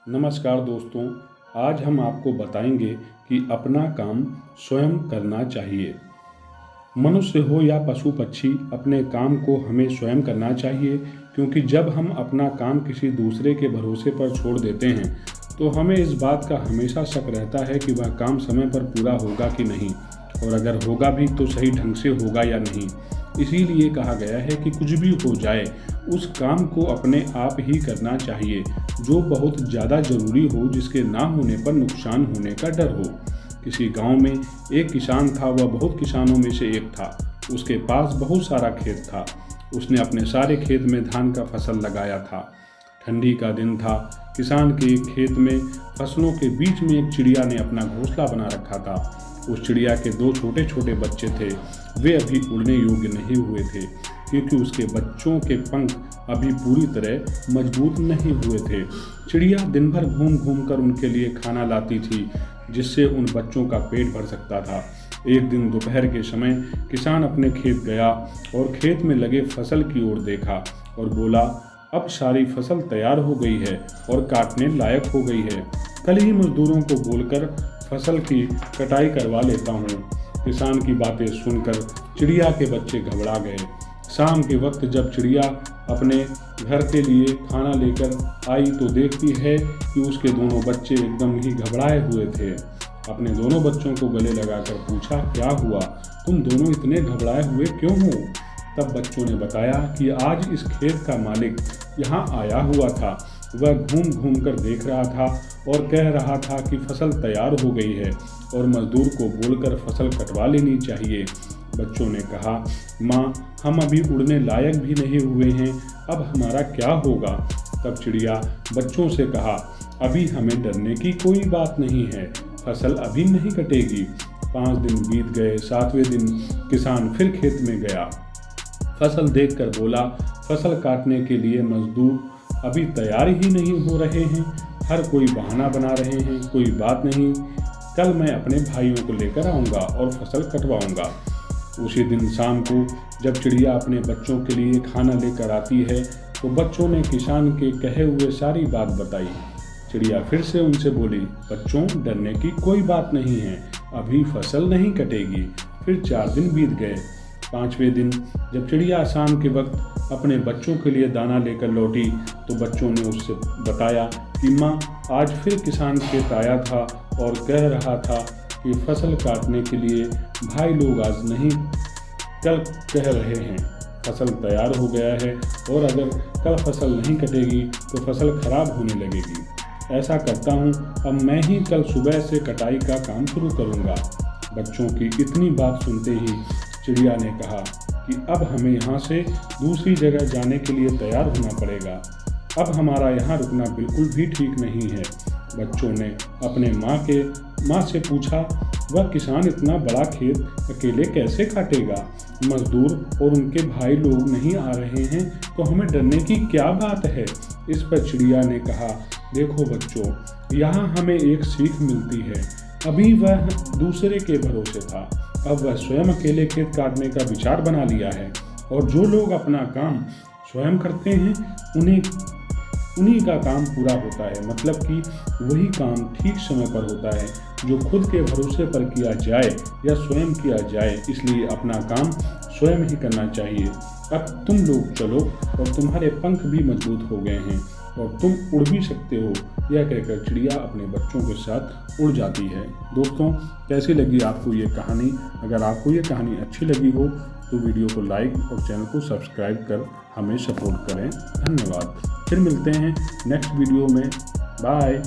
नमस्कार दोस्तों, आज हम आपको बताएंगे कि अपना काम स्वयं करना चाहिए। मनुष्य हो या पशु पक्षी, अपने काम को हमें स्वयं करना चाहिए, क्योंकि जब हम अपना काम किसी दूसरे के भरोसे पर छोड़ देते हैं तो हमें इस बात का हमेशा शक रहता है कि वह काम समय पर पूरा होगा कि नहीं, और अगर होगा भी तो सही ढंग से होगा या नहीं। इसीलिए कहा गया है कि कुछ भी हो जाए, उस काम को अपने आप ही करना चाहिए जो बहुत ज़्यादा ज़रूरी हो, जिसके ना होने पर नुकसान होने का डर हो। किसी गांव में एक किसान था। वह बहुत किसानों में से एक था। उसके पास बहुत सारा खेत था। उसने अपने सारे खेत में धान का फसल लगाया था। ठंडी का दिन था। किसान के खेत में फसलों के बीच में एक चिड़िया ने अपना घोंसला बना रखा था। उस चिड़िया के दो छोटे छोटे बच्चे थे। वे अभी उड़ने योग्य नहीं हुए थे, क्योंकि उसके बच्चों के पंख अभी पूरी तरह मजबूत नहीं हुए थे। चिड़िया दिन भर घूम घूम कर उनके लिए खाना लाती थी, जिससे उन बच्चों का पेट भर सकता था। एक दिन दोपहर के समय किसान अपने खेत गया और खेत में लगे फसल की ओर देखा और बोला, अब सारी फसल तैयार हो गई है और काटने लायक हो गई है। कल ही मजदूरों को बोलकर फसल की कटाई करवा लेता हूँ। किसान की बातें सुनकर चिड़िया के बच्चे घबरा गए। शाम के वक्त जब चिड़िया अपने घर के लिए खाना लेकर आई तो देखती है कि उसके दोनों बच्चे एकदम ही घबराए हुए थे। अपने दोनों बच्चों को गले लगाकर पूछा, क्या हुआ, तुम दोनों इतने घबराए हुए क्यों हो? तब बच्चों ने बताया कि आज इस खेत का मालिक यहाँ आया हुआ था। वह घूम घूम कर देख रहा था और कह रहा था कि फसल तैयार हो गई है और मजदूर को बोलकर फसल कटवा लेनी चाहिए। बच्चों ने कहा, माँ, हम अभी उड़ने लायक भी नहीं हुए हैं, अब हमारा क्या होगा? तब चिड़िया बच्चों से कहा, अभी हमें डरने की कोई बात नहीं है, फसल अभी नहीं कटेगी। 5 दिन बीत गए। 7वें दिन किसान फिर खेत में गया। फसल देखकर बोला, फसल काटने के लिए मजदूर अभी तैयार ही नहीं हो रहे हैं, हर कोई बहाना बना रहे हैं। कोई बात नहीं, कल मैं अपने भाइयों को लेकर आऊँगा और फसल कटवाऊँगा। उसी दिन शाम को जब चिड़िया अपने बच्चों के लिए खाना लेकर आती है तो बच्चों ने किसान के कहे हुए सारी बात बताई। चिड़िया फिर से उनसे बोली, बच्चों, डरने की कोई बात नहीं है, अभी फसल नहीं कटेगी। फिर 4 दिन बीत गए। 5वें दिन जब चिड़िया शाम के वक्त अपने बच्चों के लिए दाना लेकर लौटी तो बच्चों ने उससे बताया कि माँ, आज फिर किसान खेत आया था और कह रहा था कि फसल काटने के लिए भाई लोग आज नहीं, कल कह रहे हैं। फसल तैयार हो गया है और अगर कल फसल नहीं कटेगी तो फसल खराब होने लगेगी। ऐसा करता हूँ, अब मैं ही कल सुबह से कटाई का काम शुरू करूँगा। बच्चों की इतनी बात सुनते ही चिड़िया ने कहा कि अब हमें यहाँ से दूसरी जगह जाने के लिए तैयार होना पड़ेगा। अब हमारा यहाँ रुकना बिल्कुल भी ठीक नहीं है। बच्चों ने अपने माँ से पूछा, वह किसान इतना बड़ा खेत अकेले कैसे काटेगा? मजदूर और उनके भाई लोग नहीं आ रहे हैं तो हमें डरने की क्या बात है? इस पर चिड़िया ने कहा, देखो बच्चों, यहाँ हमें एक सीख मिलती है। अभी वह दूसरे के भरोसे था, अब वह स्वयं अकेले खेत काटने का विचार बना लिया है। और जो लोग अपना काम स्वयं करते हैं उन्हीं का काम पूरा होता है, मतलब कि वही काम ठीक समय पर होता है जो खुद के भरोसे पर किया जाए या स्वयं किया जाए। इसलिए अपना काम स्वयं ही करना चाहिए। अब तुम लोग चलो और तुम्हारे पंख भी मजबूत हो गए हैं और तुम उड़ भी सकते हो। यह कहकर चिड़िया अपने बच्चों के साथ उड़ जाती है। दोस्तों, कैसी लगी आपको ये कहानी? अगर आपको ये कहानी अच्छी लगी हो तो वीडियो को लाइक और चैनल को सब्सक्राइब कर हमें सपोर्ट करें। धन्यवाद। फिर मिलते हैं नेक्स्ट वीडियो में। बाय।